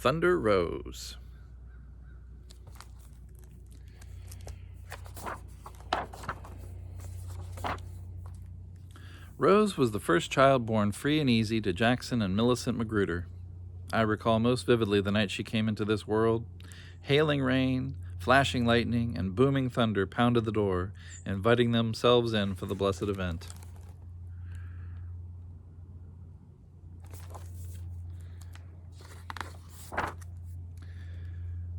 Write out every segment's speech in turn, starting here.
Thunder Rose. Rose was the first child born free and easy to Jackson and Millicent Magruder. I recall most vividly the night she came into this world. Hailing rain, flashing lightning, and booming thunder pounded the door, inviting themselves in for the blessed event.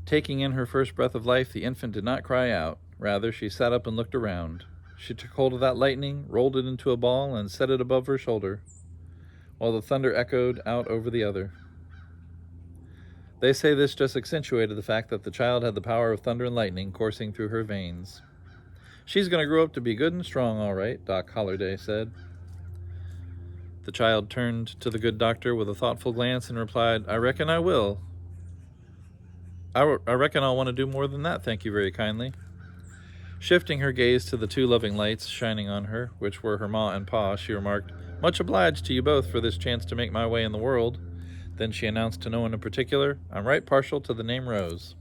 Taking in her first breath of life, the infant did not cry out. Rather, she sat up and looked around. She took hold of that lightning, rolled it into a ball, and set it above her shoulder, while the thunder echoed out over the other. They say this just accentuated the fact that the child had the power of thunder and lightning coursing through her veins. "She's going to grow up to be good and strong, all right," Doc Holliday said. The child turned to the good doctor with a thoughtful glance and replied, "I reckon I will. I reckon I'll want to do more than that, thank you very kindly." Shifting her gaze to the two loving lights shining on her, which were her ma and pa, she remarked, "Much obliged to you both for this chance to make my way in the world." Then she announced to no one in particular, "I'm right partial to the name Rose."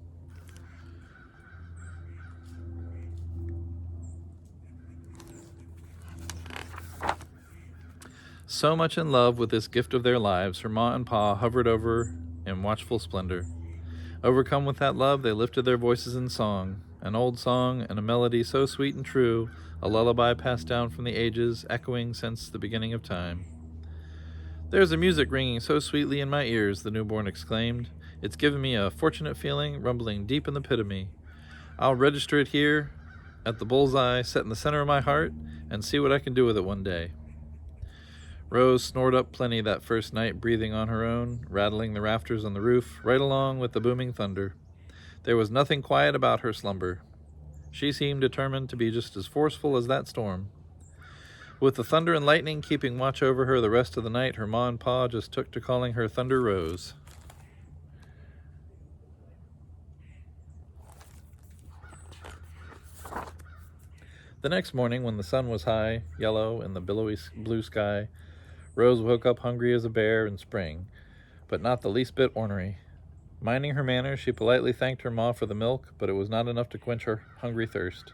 So much in love with this gift of their lives, her ma and pa hovered over in watchful splendor. Overcome with that love, they lifted their voices in song, an old song and a melody so sweet and true, a lullaby passed down from the ages, echoing since the beginning of time. "There's a music ringing so sweetly in my ears," the newborn exclaimed. "It's given me a fortunate feeling, rumbling deep in the pit of me. I'll register it here at the bullseye set in the center of my heart and see what I can do with it one day." Rose snored up plenty that first night, breathing on her own, rattling the rafters on the roof, right along with the booming thunder. There was nothing quiet about her slumber. She seemed determined to be just as forceful as that storm. With the thunder and lightning keeping watch over her the rest of the night, her ma and pa just took to calling her Thunder Rose. The next morning, when the sun was high, yellow, in the billowy blue sky, Rose woke up hungry as a bear in spring, but not the least bit ornery. Minding her manners, she politely thanked her ma for the milk, but it was not enough to quench her hungry thirst.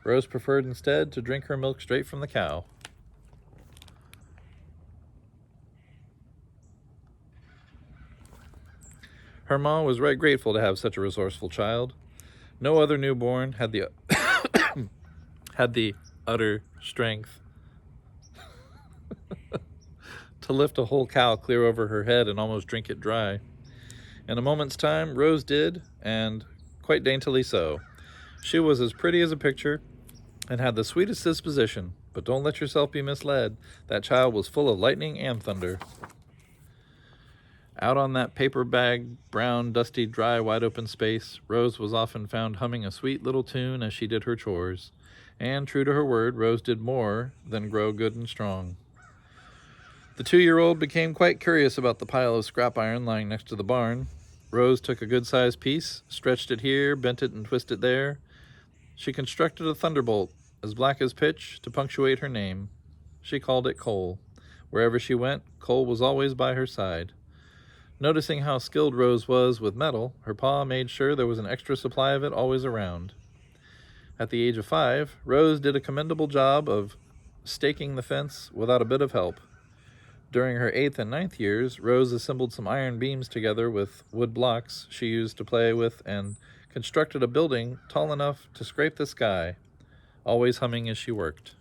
Rose preferred instead to drink her milk straight from the cow. Her ma was right grateful to have such a resourceful child. No other newborn had the utter strength to lift a whole cow clear over her head and almost drink it dry. In a moment's time, Rose did, and quite daintily so. She was as pretty as a picture and had the sweetest disposition, but don't let yourself be misled. That child was full of lightning and thunder. Out on that paper bag, brown, dusty, dry, wide-open space, Rose was often found humming a sweet little tune as she did her chores. And, true to her word, Rose did more than grow good and strong. The 2-year-old became quite curious about the pile of scrap iron lying next to the barn. Rose took a good-sized piece, stretched it here, bent it and twisted there. She constructed a thunderbolt, as black as pitch, to punctuate her name. She called it Coal. Wherever she went, Coal was always by her side. Noticing how skilled Rose was with metal, her pa made sure there was an extra supply of it always around. At the age of 5, Rose did a commendable job of staking the fence without a bit of help. During her 8th and 9th years, Rose assembled some iron beams together with wood blocks she used to play with and constructed a building tall enough to scrape the sky, always humming as she worked.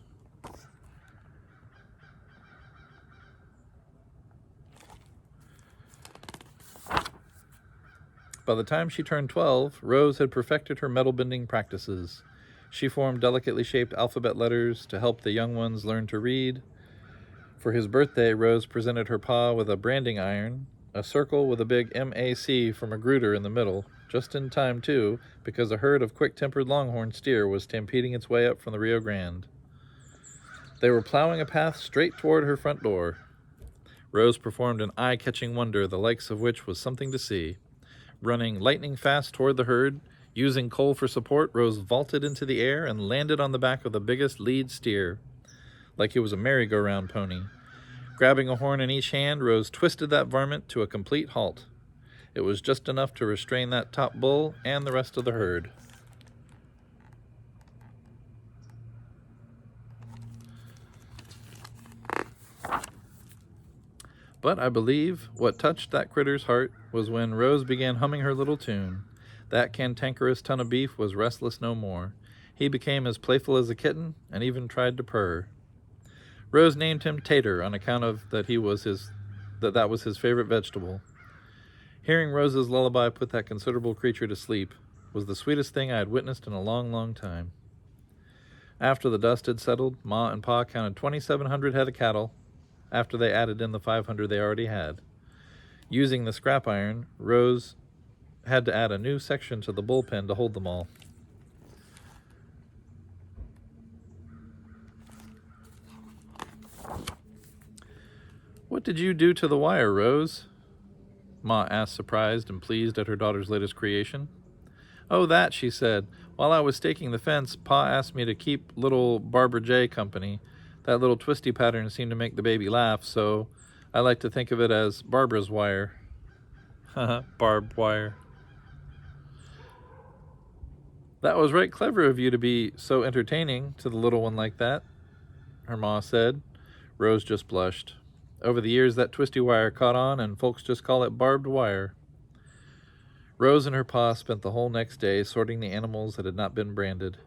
By the time she turned 12, Rose had perfected her metal bending practices. She formed delicately shaped alphabet letters to help the young ones learn to read. For his birthday, Rose presented her pa with a branding iron, a circle with a big MAC for Magruder in the middle, just in time, too, because a herd of quick-tempered longhorn steer was stampeding its way up from the Rio Grande. They were plowing a path straight toward her front door. Rose performed an eye-catching wonder, the likes of which was something to see. Running lightning fast toward the herd, using Coal for support, Rose vaulted into the air and landed on the back of the biggest lead steer, like he was a merry-go-round pony. Grabbing a horn in each hand, Rose twisted that varmint to a complete halt. It was just enough to restrain that top bull and the rest of the herd. But I believe what touched that critter's heart was when Rose began humming her little tune. That cantankerous ton of beef was restless no more. He became as playful as a kitten and even tried to purr. Rose named him Tater on account of that that was his favorite vegetable. Hearing Rose's lullaby put that considerable creature to sleep was the sweetest thing I had witnessed in a long, long time. After the dust had settled, Ma and Pa counted 2,700 head of cattle after they added in the 500 they already had. Using the scrap iron, Rose had to add a new section to the bullpen to hold them all. "What did you do to the wire, Rose?" Ma asked, surprised and pleased at her daughter's latest creation. "Oh, that," she said. "While I was staking the fence, Pa asked me to keep little Barbara J company. That little twisty pattern seemed to make the baby laugh, so I like to think of it as Barbara's wire." Barbed wire. "That was right clever of you to be so entertaining to the little one like that," her ma said. Rose just blushed. Over the years, that twisty wire caught on, and folks just call it barbed wire. Rose and her pa spent the whole next day sorting the animals that had not been branded.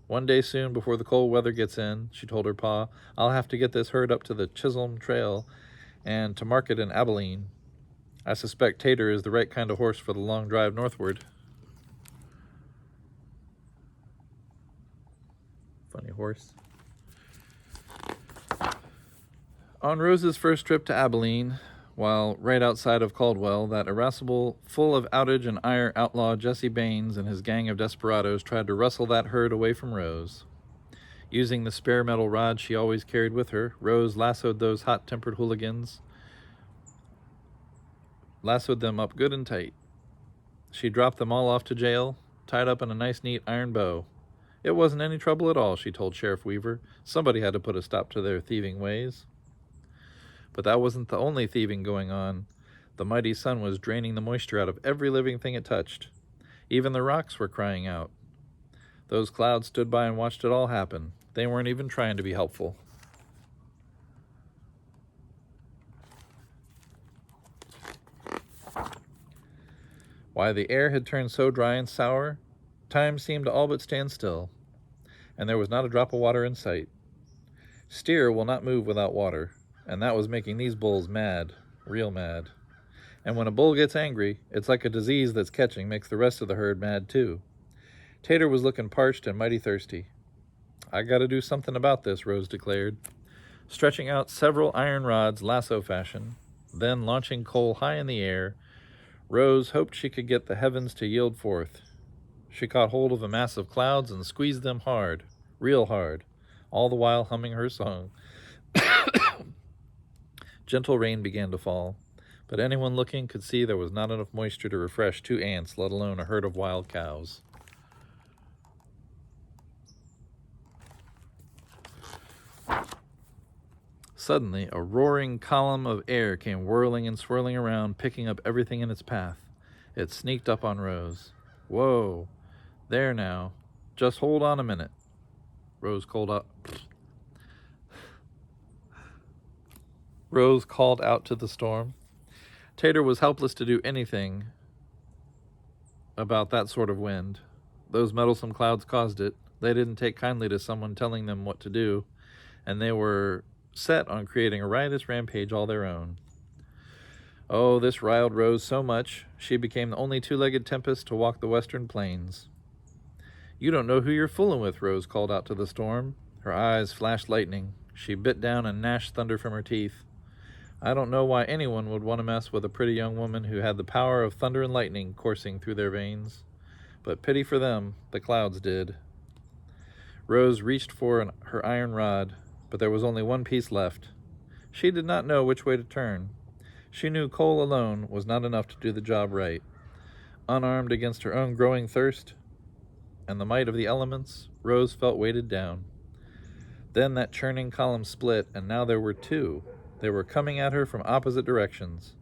"One day soon, before the cold weather gets in," she told her pa, "I'll have to get this herd up to the Chisholm Trail and to market in Abilene. I suspect Tater is the right kind of horse for the long drive northward." Funny horse. On Rose's first trip to Abilene, while right outside of Caldwell, that irascible, full of outage and ire outlaw Jesse Baines and his gang of desperados tried to rustle that herd away from Rose. Using the spare metal rod she always carried with her, Rose lassoed those hot-tempered hooligans, lassoed them up good and tight. She dropped them all off to jail, tied up in a nice neat iron bow. It wasn't any trouble at all, she told Sheriff Weaver. Somebody had to put a stop to their thieving ways. But that wasn't the only thieving going on. The mighty sun was draining the moisture out of every living thing it touched. Even the rocks were crying out. Those clouds stood by and watched it all happen. They weren't even trying to be helpful. Why, the air had turned so dry and sour, time seemed to all but stand still, and there was not a drop of water in sight. Steer will not move without water, and that was making these bulls mad, real mad. And when a bull gets angry, it's like a disease that's catching makes the rest of the herd mad too. Tater was looking parched and mighty thirsty. "I gotta do something about this," Rose declared, stretching out several iron rods lasso fashion, then launching coal high in the air. Rose hoped she could get the heavens to yield forth. She caught hold of a mass of clouds and squeezed them hard, real hard, all the while humming her song. Gentle rain began to fall, but anyone looking could see there was not enough moisture to refresh 2 ants, let alone a herd of wild cows. Suddenly, a roaring column of air came whirling and swirling around, picking up everything in its path. It sneaked up on Rose. "Whoa, there now. Just hold on a minute." Rose called out to the storm. Tater was helpless to do anything about that sort of wind. Those meddlesome clouds caused it. They didn't take kindly to someone telling them what to do, and they were set on creating a riotous rampage all their own. Oh, this riled Rose so much, she became the only 2-legged tempest to walk the western plains. "You don't know who you're fooling with," Rose called out to the storm. Her eyes flashed lightning. She bit down and gnashed thunder from her teeth. "I don't know why anyone would want to mess with a pretty young woman who had the power of thunder and lightning coursing through their veins. But pity for them, the clouds did." Rose reached for her iron rod, but there was only one piece left. She did not know which way to turn. She knew coal alone was not enough to do the job right. Unarmed against her own growing thirst and the might of the elements, Rose felt weighted down. Then that churning column split, and now there were 2. They were coming at her from opposite directions.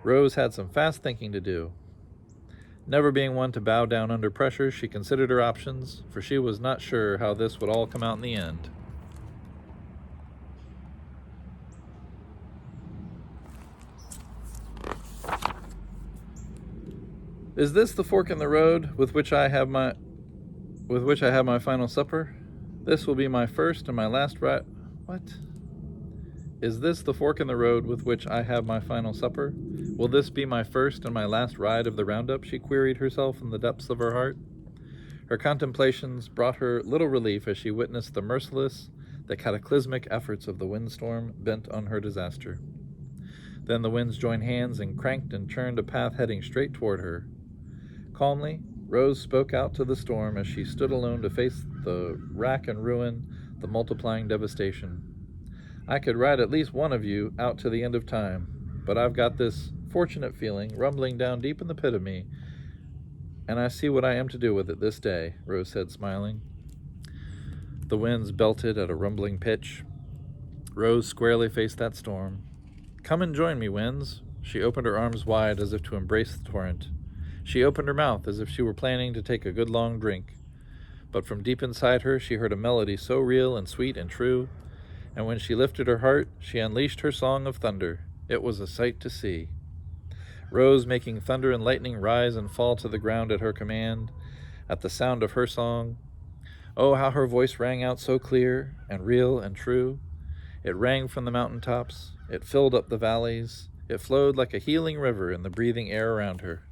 Rose had some fast thinking to do. Never being one to bow down under pressure, she considered her options, for she was not sure how this would all come out in the end. Is this the fork in the road with which I have my final supper? This will be my first and my last ride. What? Is this the fork in the road with which I have my final supper? Will this be my first and my last ride of the roundup? She queried herself in the depths of her heart. Her contemplations brought her little relief as she witnessed the merciless, the cataclysmic efforts of the windstorm bent on her disaster. Then the winds joined hands and cranked and churned a path heading straight toward her. Calmly, Rose spoke out to the storm as she stood alone to face the rack and ruin, the multiplying devastation. I could ride at least one of you out to the end of time, but I've got this fortunate feeling rumbling down deep in the pit of me, and I see what I am to do with it this day, Rose said, smiling. The winds belted at a rumbling pitch. Rose squarely faced that storm. Come and join me, winds. She opened her arms wide as if to embrace the torrent. She opened her mouth as if she were planning to take a good long drink. But from deep inside her, she heard a melody so real and sweet and true, and when she lifted her heart, she unleashed her song of thunder. It was a sight to see. Rose making thunder and lightning rise and fall to the ground at her command, at the sound of her song. Oh, how her voice rang out so clear and real and true. It rang from the mountaintops. It filled up the valleys. It flowed like a healing river in the breathing air around her.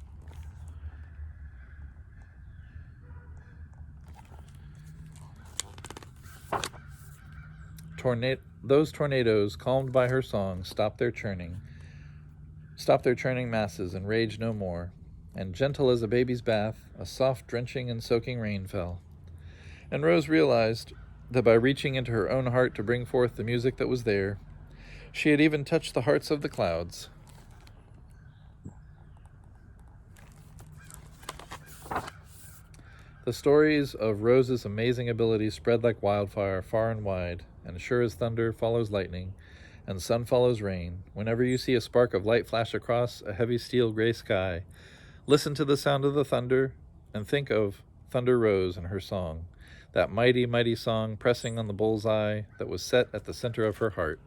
Those tornadoes, calmed by her song, stopped their churning masses and raged no more, and gentle as a baby's bath, a soft drenching and soaking rain fell. And Rose realized that by reaching into her own heart to bring forth the music that was there, she had even touched the hearts of the clouds. The stories of Rose's amazing abilities spread like wildfire far and wide, and sure as thunder follows lightning, and sun follows rain, whenever you see a spark of light flash across a heavy steel gray sky, listen to the sound of the thunder, and think of Thunder Rose and her song, that mighty, mighty song pressing on the bullseye that was set at the center of her heart.